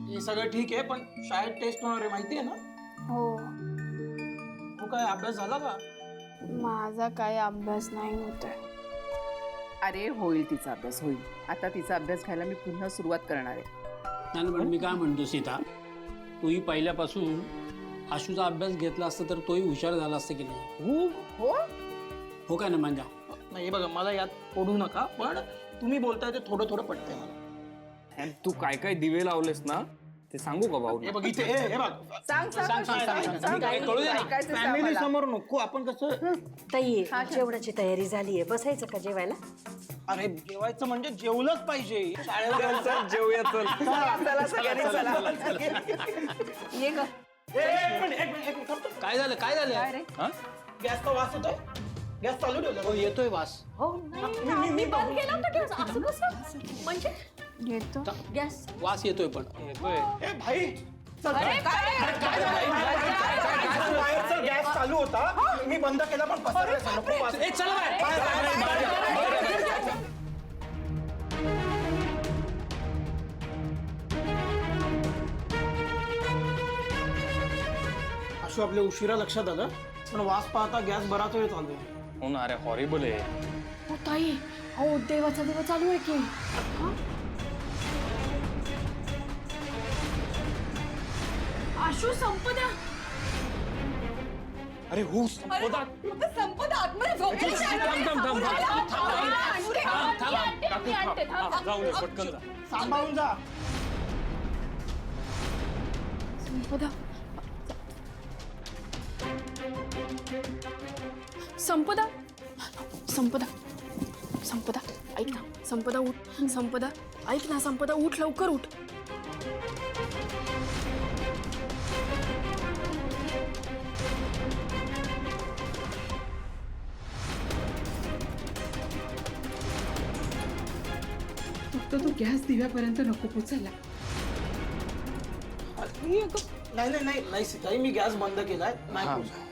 हे सगळं ठीक आहे, पण शाळेत टेस्ट होणार आहे माहिती आहे ना? हो, काय अभ्यास झाला का? माझा काही अभ्यास नाही होतोय. अरे होईल तिचा अभ्यास होईल. आता तिचा अभ्यास घ्यायला मी पुन्हा सुरुवात करणार आहे. नाही पण मी काय म्हणतो सीता, तूही पहिल्यापासून आशूचा अभ्यास घेतला असता तर तोही हुशार झाला असता की नाही? हो हो काय ना माझ्या? नाही हे बघा, मला यात पडू नका, पण तुम्ही बोलताय ते थोडं थोडं पडतंय मला. आणि तू काय काय दिवे लावलेस ना ते सांगू का भाऊ? हे बघ इथे, हे बघ, सांग सांग सांग काय कळू दे ना. ऐकायचं सांग फॅमिली मला. समोर नको, आपण कसं. ताई जेवणाची तयारी झालीये, बसायचं का जेवायला? अरे जेवायचं म्हणजे जेवलंच पाहिजे शाळेला. चल जेवूया चल. चला सगळ्यांनी चला. ये ग. एक मिनिट, थांब. काय झालं काय झालं? काय रे? गॅसचा वास येतोय. गॅस चालू ठेवला. हो येतोय वास. हो नाही, मी बंद केला होता गॅस. असं कसं? म्हणजे येतो. गॅस वास येतोय पण. ए भाई, चल. बाहेरचा गॅस चालू होता, मी बंद केला पण पसरला सगळं. खूप वास. ए चला बाहेर. अशू आपल्या उशिरा लक्षात आलं, पण वास पाहता गॅस बराच वेळ चालू आहे. हो ना, अरे हॉरिबल आहे. हो ताई, हो देवाचा देवा चालू आहे की. आशू संपदा. अरे हो संपदा. संपदा आतमध्ये झोपली. जाऊ दे पटकन जा. सांभाळून जा. संपदा. संपदा. संपदा. संपदा ऐक ना. संपदा उठ. संपदा ऐक ना. संपदा उठ, लवकर उठ. फक्त तू गॅस दिव्यापर्यंत नको पोचायला. नाही नाही नाही नाही सीताई, मी गॅस बंद केलाय. नाही पोहोचणार.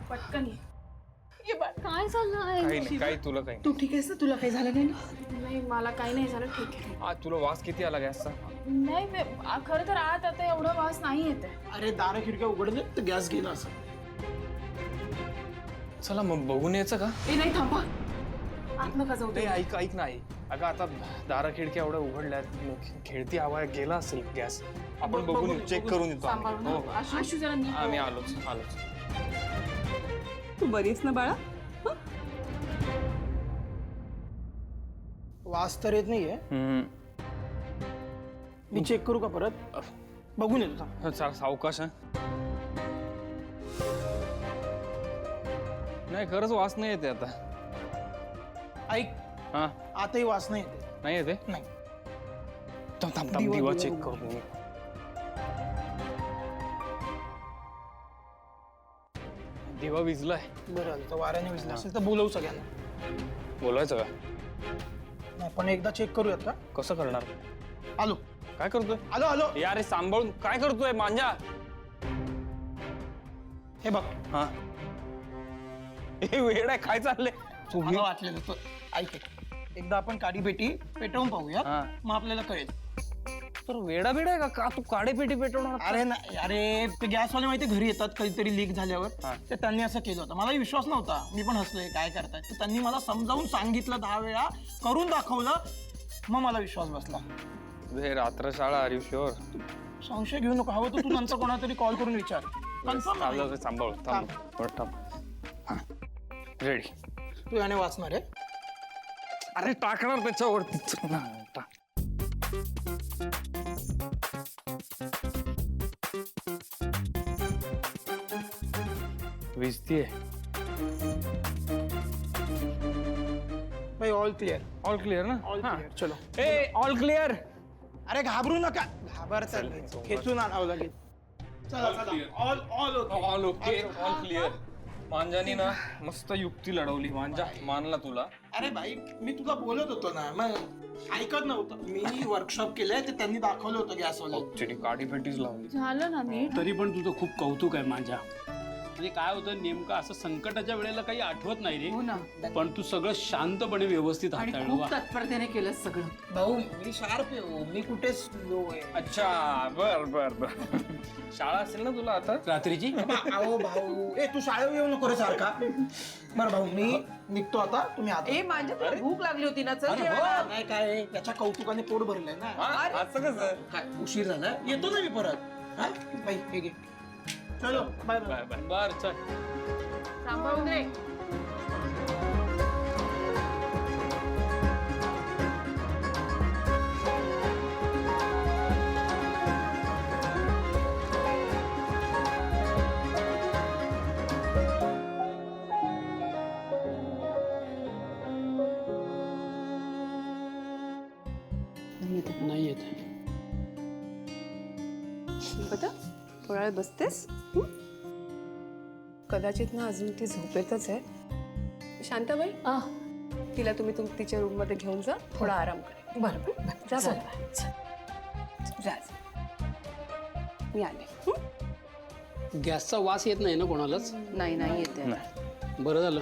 पटकन ये. काय झालं आहे? काही नाही, काही तुला काही तू ठीक आहेस ना? तुला काही झालं नाही ना? नाही मला काही नाही झालं, ठीक आहे. नाही. तुला वास किती आला गॅसचा? नाही खरं तर आत आता एवढा वास नाही येते. अरे दारं खिडक्या उघडले तर गॅस गेला असं. चला मग बघून यायचं का? ए नाही, थांबा. आत नका जाऊ नाही दे. ऐक ऐक नाही. अगं आता दारा खिडक्या एवढ्या उघडल्या, खेळती हवा गेला असेल गॅस. आपण बघून चेक करून येतो आम्ही. सांभाळून. हो आशू जरा नीट. आम्ही आलोच. तू बरीच ना बाळा? वास तर येत नाहीये. मी चेक करू का परत? बघून येतो थांब. चला सावकाश. नाही खरंच वास नाही येते आता. ऐक, हा आताही वास नाही येते. नाही येते. नाही. थांब थांब थांब दिवा दिवा दिवा चेक बघू. करून. दिवा विजलाय. बरं आलं, तर वाऱ्याने विजला असेल तर बोलवू सगळ्यांना. बोलायचं का? नाही पण एकदा चेक करूयात का? कसं करणार? आलो काय करतोय? आलो आलो. यार सांभाळून काय करतोय मांजा? हे बघ, हा हे वेड आहे, काय चाललंय? मला वाटलेलं तर ऐक एक. एकदा आपण काडी पेटी पेटवून पाहूया, हा. मग आपल्याला कळेल. तर वेडा बेडा आहे का तू काडे पेटी पेटवणार? अरे नाही, अरे ते गॅसवाले माहिती घरी येतात कधीतरी लीक झाल्यावर. हा. तर त्यांनी असं केलं होतं, मला विश्वास नव्हता. मी पण हसलोय, काय करताय. तर त्यांनी मला समजावून सांगितलं 10 वेळा, करून दाखवलं, मग मला विश्वास बसला. हे रात्र शाळा आर यू शुअर? संशय घेऊ नको. हवं तर तू नंतर कोणातरी कॉल करून विचार. Confirm आहे. सांभाळ थांब. रेडी. तू याने वाचणार आहे. अरे टाकणार त्याच्यावरती. विजतीये. भाई ऑल क्लिअर. ऑल क्लिअर ना? ऑल हा. क्लिअर. चलो. ए ऑल क्लिअर. अरे घाबरू नका. घाबरतात, खेचून आणावं लागेल. चला चला all all okay all okay all clear. मांजानी ना मस्त युक्ती लढवली. मांजा मानला तुला. अरे भाई मी तुला बोलत होतो ना मग ऐकत नव्हतं. मी वर्कशॉप केलंय ते त्यांनी दाखवलं होतं गॅसवाले. तिने काडी पेटीच लावली. झालं ना नीट. तरी पण तुझं खूप कौतुक आहे माझ्या. म्हणजे काय होतं नेमकं असं संकटाच्या वेळेला काही आठवत नाही हो रे, ना. पण तू सगळं शांतपणे व्यवस्थित आणि हाताळलं. खूप वा. तत्परतेने केलं सगळं. भाऊ मी शार्प आहे हो. मी कुठे स्लो आहे. अच्छा बर बर बर. शाळा असेल ना तुला आता. रात्रीची अहो भाऊ ए तू शाळेवर येऊ नको रे सारखा. बरं भाऊ मी निघतो आता. तुम्ही आता ए माझ्या तुला भूक लागली होती ना चल अरे जेवायला. हो, नाही काय त्याच्या कौतुकाने पोट भरलंय ना. असं कसं. काय उशीर झाला येतो ना मी परत. हा बाई हे घे. चलो बाय बाय. Bye bye. बर चल. सांभाळून रे. नाही येत. बघा थोडा वेळ बसतेस. कदाचित ना अजून ती झोपेतच आहे. शांताबाई तिला तुम्ही तिच्या रूम मध्ये घेऊन जा. थोडा आराम कर. बरं जा जा. मी आले. गॅसचा वास येत नाही ना कोणालाच. नाही नाही येते. बरं झालं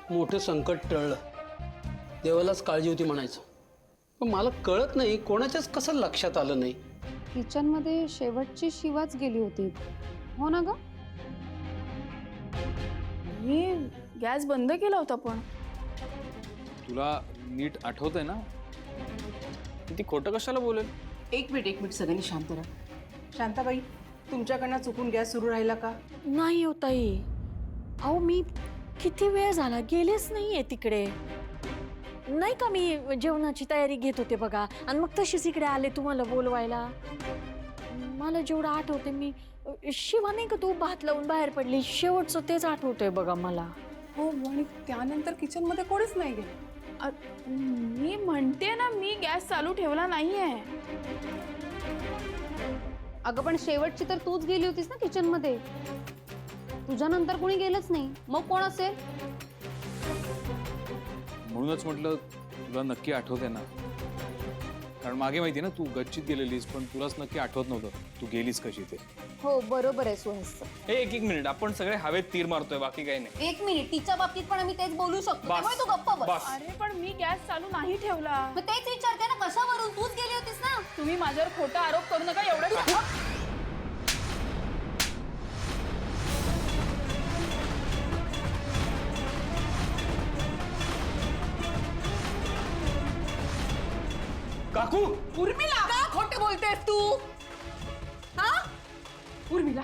मोठं संकट टळलं. देवालाच काळजी होती म्हणायचं. पण मला कळत नाही कोणाच्याच कसं लक्षात आलं नाही. किचनमध्ये शेवटची शिवाच गेली होती हो ना ग. मी गॅस बंद केला होता पण. तुला नीट आठवतंय ना. ती खोटं कशाला बोलेल. एक मिनिट सगळ्यांनी शांत राहा. शांताबाई तुमच्याकडनं चुकून गॅस सुरू राहिला का. नाही हो ताई. अहो मी किती वेळ झाला गेलेच नाहीये तिकडे. नाही का मी जेवणाची तयारी घेत होते बघा आणि मग तशीच इकडे आले तुम्हाला बोलवायला. मला जेवढं आठवते मी शिवा नाही का तू भात लावून बाहेर पडली शेवटचं तेच आठवतंय बघा मला. हो आणि त्यानंतर किचन मध्ये कोणीच नाही गेलं. मी म्हणते ना मी गॅस चालू ठेवला नाहीये. अगं पण शेवटची तर तूच गेली होतीस ना किचन मध्ये. तुझ्यानंतर कोणी गेलंच नाही. मग कोण असेल. म्हणूनच म्हटलं तुला नक्की आठवते ना. कारण मागे माहिती ना तू गच्चीत गेलेलीस पण तुलाच नक्की आठवत नव्हतं तू गेलीस कशी ते. हो बरोबर आहे सुहास. एक मिनिट आपण सगळे हवेत तीर मारतोय बाकी काही नाही. एक मिनिट तिच्या बाबतीत पण आम्ही तेच बोलू शकतो. बस. त्यामुळे तू गप्पा बस. बस. अरे पण मी गॅस चालू नाही ठेवला. मग तेच विचारते ना कशावरून. तूच गेली होतीस ना. तुम्ही माझ्यावर खोटा आरोप करू नका एवढं. काकू उर्मिला का खोटं बोलतेस तू. हा उर्मिला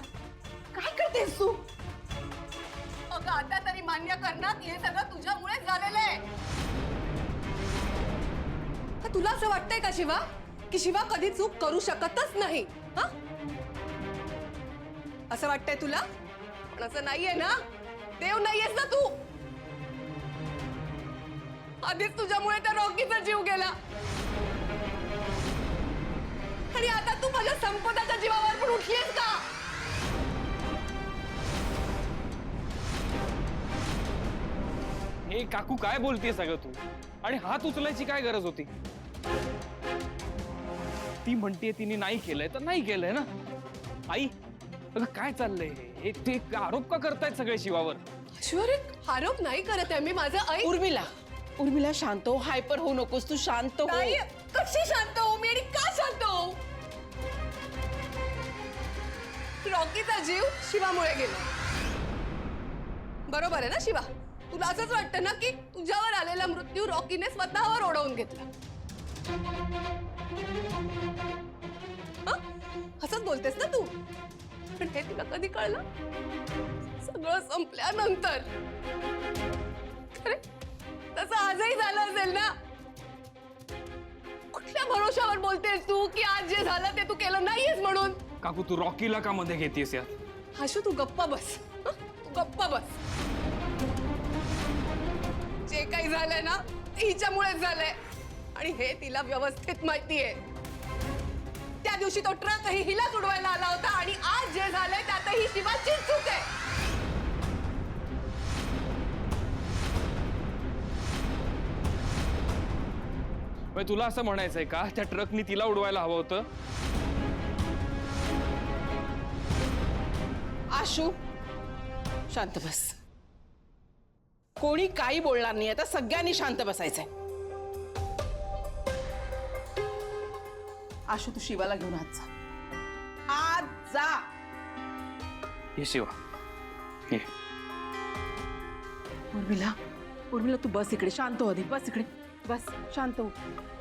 काय करतेस तू. अगं आता तरी मान्य कर ना की हे सगळं तुझ्यामुळेच झालेलं आहे. तुला असं वाटतंय का शिवा की शिवा कधी चूक करू शकतच नाही. हा असं वाटतंय तुला. पण असं नाहीये ना. देव नाहीयेस ना तू. आधीच तुझ्यामुळे त्या रॉकीचा जीव गेला आणि आता तू माझ्या संपदाच्या जीवावर पण उठलीस का. हे काकू काय बोलतेय सगळं तू. आणि हात उचलायची काय गरज होती. ती म्हणते तिने नाही केलंय तर नाही केलंय ना. आई अगं काय चाललंय हे. ते आरोप का करतायत सगळे शिवावर. ऐश्वर्या आरोप नाही करत आहे मी. माझं ऐक. उर्मिला शांत हो. हायपर होऊ नकोस तू. शांत हो. नाही कशी शांत हो मी आणि का शांत हो. रॉकीचा जीव शिवामुळे गेला. बरोबर आहे ना शिवा. तुला असंच वाटतं ना की तुझ्यावर आलेला मृत्यू रॉकीने स्वतःवर ओढवून घेतला. असंच बोलतेस ना तू. पण हे तुला कधी कळलं. सगळं संपल्यानंतर. खरे तसं आजही झालं असेल ना. कुठल्या भरोशावर बोलतेस तू की आज जे झालं ते तू केलं नाहीयेस म्हणून. काकू तू रॉकीला का मध्ये घेतेस यात. हाशू तू गप्पा बस. तू गप्पा बस. जे काही झालंय ना ते हिच्यामुळेच झालंय आणि हे तिला व्यवस्थित माहितीये. त्या दिवशी तो ट्रकही हिला उडवायला आला होता आणि आज जे झालंय मग तुला असं म्हणायचंय का त्या ट्रकनी तिला उडवायला हवं होतं? आशू शांत बस. कोणी काही बोलणार नाही. आता सगळ्यांनी शांत बसायचंय. आशू तू शिवाला घेऊन आत जा. आत जा. ये शिवा ये. उर्मिला तू बस इकडे. शांत हो आधी. बस इकडे. बस शांत हो.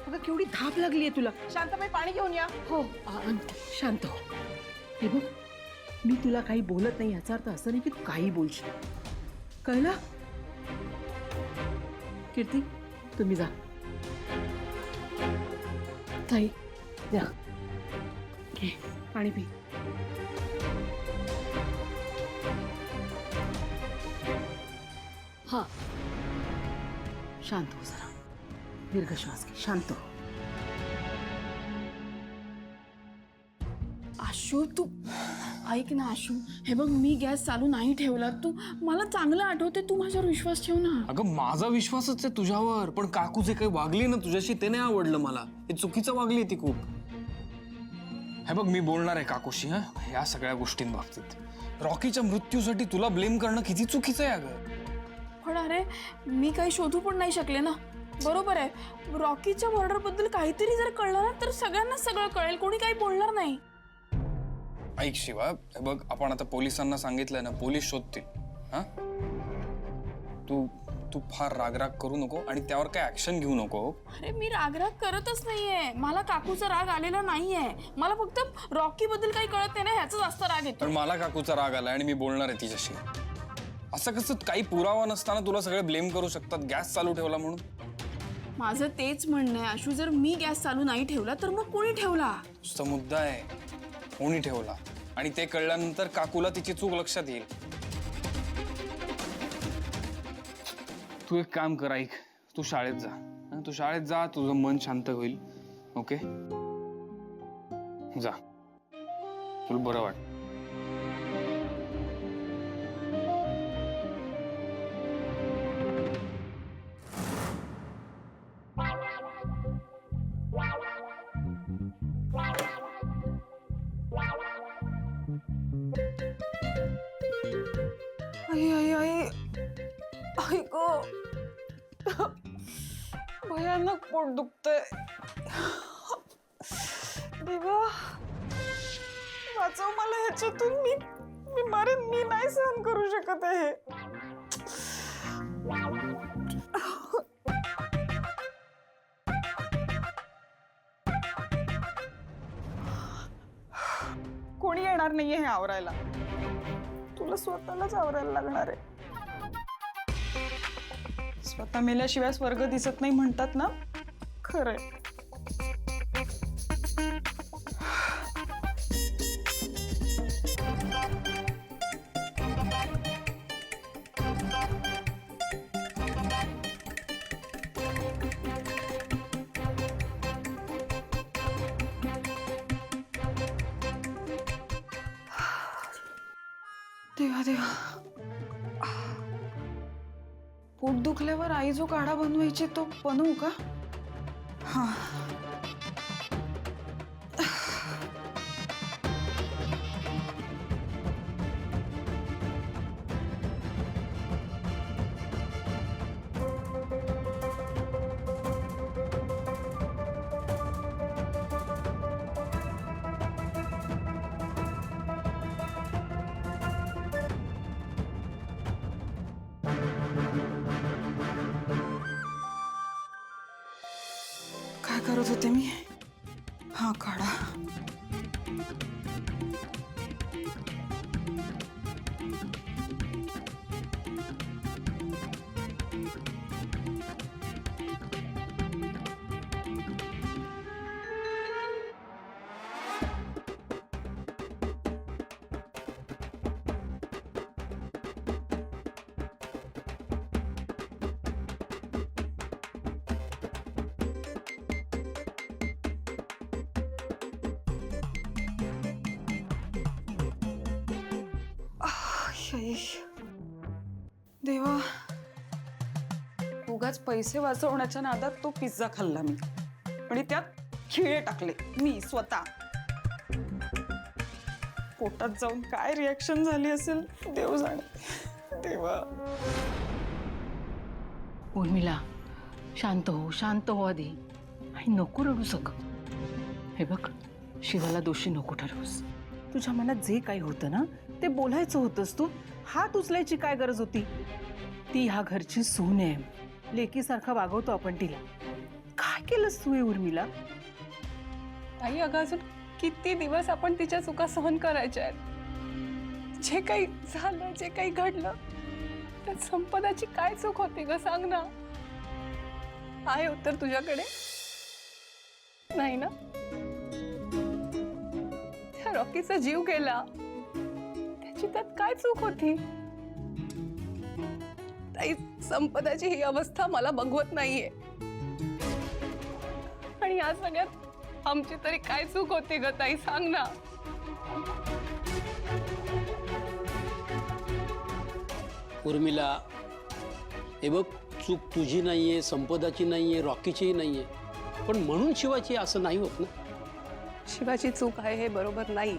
अगं केवढी धाप लागलीये तुला. शांतबाई पाणी घेऊन या. हो शांत हो. हे बघ मी तुला काही बोलत नाही याचा अर्थ असं नाही की तू काही बोलशील. कळलं? कीर्ती तुम्ही जा. ताई जा घे पाणी पी. हां शांत हो जरा. दीर्घ श्वास घे. शांत हो. आशू तू ऐक ना आशू, हे बघ मी गॅस चालू नाही ठेवला. तू मला चांगलं आठवते, तू माझ्यावर विश्वास ठेव ना. अगं माझा विश्वासच आहे तुझ्यावर, पण काकू जे काही वागली ना तुझ्याशी ते नाही आवडलं मला. हे चुकीचं वागली ती खूप. हे बघ मी बोलणार आहे काकूशी हा या सगळ्या गोष्टींबाबतीत. रॉकीच्या मृत्यूसाठी तुला ब्लेम करणं किती चुकीचं आहे अगं. पण अरे मी काही शोधू पण नाही शकले ना. बरोबर आहे, रॉकीच्या मर्डरबद्दल काहीतरी जर कळलं ना तर सगळ्यांना सगळं कळेल, कोणी काही बोलणार नाही. ऐक शिवा, हे बघ आपण आता पोलिसांना सांगितलंय ना, पोलीस शोधतील. हा तू तू फार रागराग करू नको आणि त्यावर काय ऍक्शन घेऊ नको. अरे मी रागराग करतच नाहीये, मला काकूचा राग आलेला नाहीये. मला फक्त रॉकी बद्दल काही कळत नाही ना ह्याचा जास्त राग येतो. पण मला काकूचा राग आला आणि मी बोलणार आहे तिच्याशी. असं कसं काही पुरावा नसताना तुला सगळे ब्लेम करू शकतात गॅस चालू ठेवला म्हणून. माझं तेच म्हणणं आहे आशू, जर मी गॅस चालू नाही ठेवला तर मग कोणी ठेवला? तुझा मुद्दा आहे, कोणी ठेवला आणि ते कळल्यानंतर काकूला तिची चूक लक्षात येईल. तू एक काम कर, ऐक, तू शाळेत जा. तू शाळेत जा, तुझं मन शांत होईल. ओके जा, तुला बरं वाट. भयानक पोट दुखतंय. देवा वाचव मला ह्याच्यातून. मी मरेन, मी नाही सहन करू शकत आहे. कोणी येणार नाहीये हे आवरायला, तुला स्वतःलाच आवरायला लागणार आहे. स्वतः मेल्याशिवाय स्वर्ग दिसत नाही म्हणतात ना, खरंय. देवा देवा, पोट दुखल्यावर आई जो काढा बनवायची तो बनवू का? हा काय करत होते मी? हा काढा. देवा, उगाच पैसे वाचवण्याच्या नादात तो पिझ्झा खाल्ला मी. आणि त्यात खिळे टाकले मी स्वतः. पोटात जाऊन काय रिॲक्शन झाली असेल देव जाणे. देवा. उर्मिला, शांत हो आधी आणि नको रडू सगळं. हे बघ, शिवाला दोषी नको ठरवूस. तुझ्या मनात जे काही होतं ना ते बोलायचं होतंस तू. हात उचलायची काय गरज होती? ती ह्या घरची सून आहे, लेकीसारखा वागवतो आपण तिला. काय केलंस तू हे उर्मिला? आई अगं अजून किती दिवस आपण तिच्या चुका सहन करायच्या आहेत? जे काही झालं, जे काही घडलं, त्यात संपदाची काय चूक होती ग, सांग ना. आहे उत्तर तुझ्याकडे? नाही ना. त्या रॉकीचा जीव गेला, त्याची त्यात काय चूक होती? ताई, संपदाची ही अवस्था मला बघवत नाहीये. आणि या सगळ्यात आमची तरी काय चूक होती ग ताई, सांग ना. उर्मिला, हे बघ, चूक तुझी नाहीये, संपदाची नाहीये, रॉकीचीही नाहीये, पण म्हणून शिवाची असं नाही होत ना. शिवाची चूक आहे हे बरोबर नाही.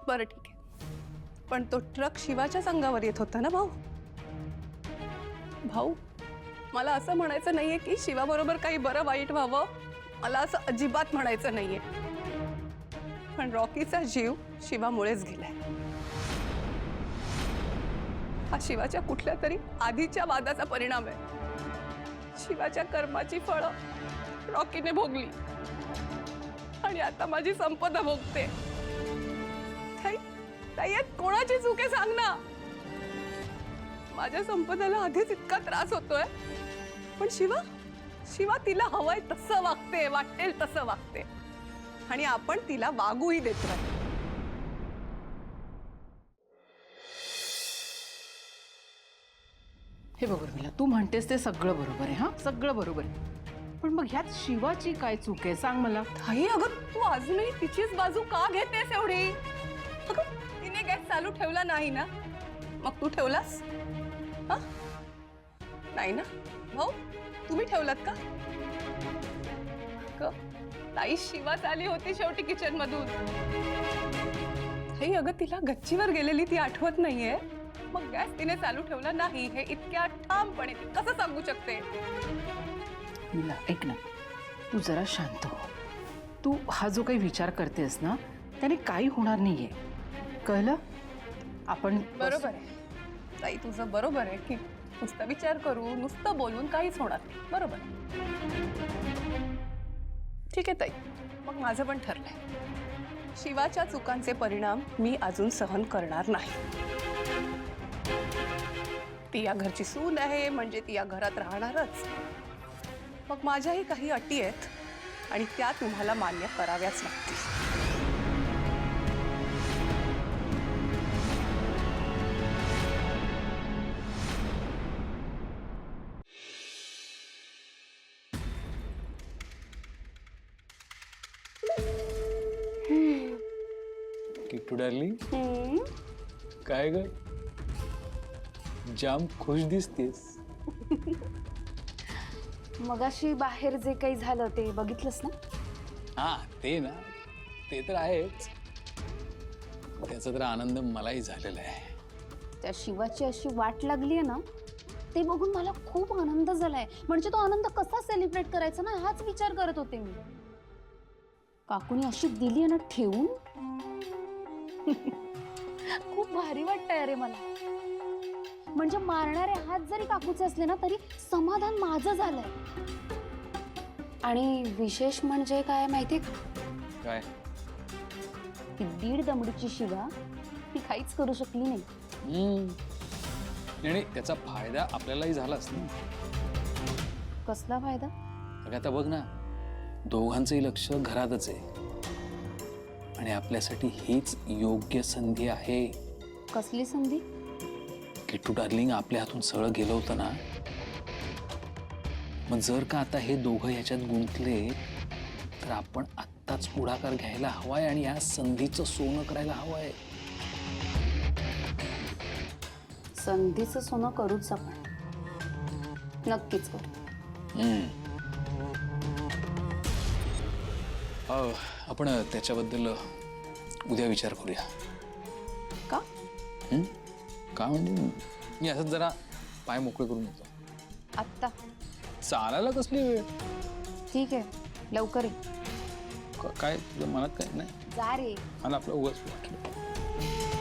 बरं ठीक आहे, पण तो ट्रक शिवाच्याच अंगावर येत होता ना भाऊ. भाऊ, मला असं म्हणायचं नाहीये की शिवाबरोबर काही बरं वाईट व्हावं, मला असं अजिबात म्हणायचं नाहीये, पण रॉकीचा जीव शिवामुळेच गेलाय. हा शिवाच्या कुठल्या तरी आधीच्या वादाचा परिणाम आहे. शिवाच्या कर्माची फळं रॉकीने भोगली आणि आता माझी संपदा भोगते. ताई, यात कोणाची चूक आहे सांग ना. माझ्या संपदाला आधीच इतका त्रास होतोय, पण शिवा तिला हवंय तसं वागते, वाटेल तसं वागते, आणि आपण तिला वागूही देत नाही. हे बघ उर्मिला, तू म्हणतेस ते सगळं बरोबर आहे. हा, सगळं बरोबर आहे, पण मग ह्यात शिवाची काय चूक आहे सांग मला. ताई, अगं तू अजूनही तिचीच बाजू का घेतेस एवढी? अगं तिने गॅस चालू ठेवला नाही ना, मग तू ठेवलास? हा, नाही ना भाऊ, तुम्ही ठेवलात का? ताई, शिवाच आली होती शेवटी किचन मधून. ताई, अगं तिला गच्चीवर गेलेली ती आठवत नाहीये, मग गॅस तिने चालू ठेवला नाही हे इतक्या ठामपणे ती कसं सांगू शकते? मिला, ऐक ना, तू जरा शांत हो. तू हा जो काही विचार करतेस ना त्याने काही होणार नाहीये, कळलं? आपण बरोबर आहे ताई, तुझं बरोबर आहे की नुसता विचार करू, नुसतं बोलून काहीच होणार नाही. बरोबर. ठीक आहे ताई, मग माझं पण ठरलंय. शिवाच्या चुकांचे परिणाम मी अजून सहन करणार नाही. ती या घरची सून आहे म्हणजे ती या घरात राहणारच. मग माझ्याही काही अटी आहेत आणि त्या तुम्हाला मान्य कराव्याच लागतील. किट्टू डार्लिंग, काय ग, जाम खुश दिसतेस. मगाशी बाहेर जे काही झालं ते बघितलंस ना? हा, ते ना, ते तर आहेच. त्याचा तर आनंद मलाही झालेला आहे. त्या शिवाची अशी वाट लागली आहे ना, ते बघून मला खूप आनंद झालाय. म्हणजे तो आनंद कसा सेलिब्रेट करायचा ना हाच विचार करत होते मी. काकूनी अशी दिली आहे ना ठेवून, खूप भारी वाटतंय अरे मला. म्हणजे मारणारे हात जरी काकूचे असले ना तरी समाधान माझं झालंय. आणि विशेष म्हणजे काय माहितीये का? काय? ती 1.5 दमडीची शिवा ती काहीच करू शकली नाही. आणि त्याचा फायदा आपल्यालाही झालाच ना. कसला फायदा? अगं आता बघ ना, दोघांचंही लक्ष घरातच आहे आणि आपल्यासाठी हीच योग्य संधी आहे. कसली संधी? किट्टू डार्लिंग, आपल्या हातून सगळं गेलं होतं ना, मग जर का आता हे दोघं ह्याच्यात गुंतले तर आपण आत्ताच पुढाकार घ्यायला हवाय आणि या संधीचं सोनं करायला हवंय. संधीचं सोनं करूच आपण, नक्कीच करू. आपण त्याच्याबद्दल उद्या विचार करूया. का? का म्हणजे मी असंच जरा पाय मोकळे करून येतो. आत्ता? चालायला कसली वेळ? ठीक आहे, लवकर ये. काय तुझ्या मनात काय नाही? जा रे. मला आपलं उगाच वाटलं.